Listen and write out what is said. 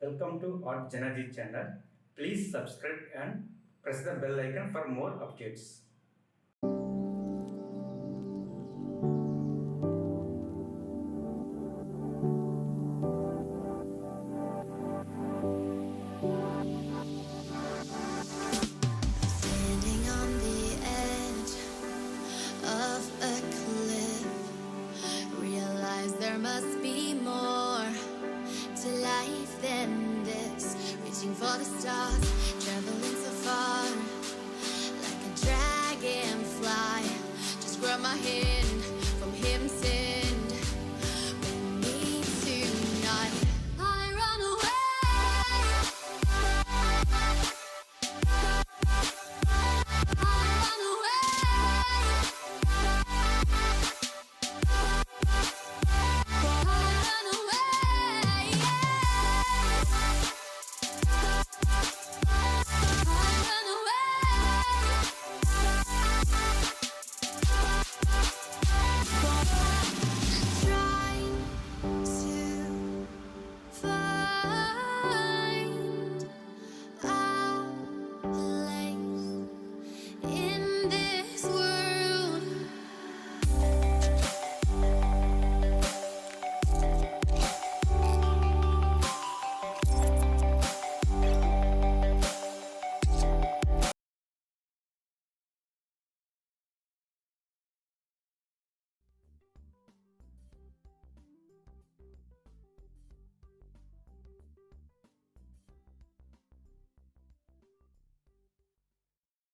Welcome to artjanag channel. Please subscribe and press the bell icon for more updates. Standing on the edge of a cliff, realize there must be more to life than this. Reaching for the stars, traveling so far, like a dragonfly. Just grab my hand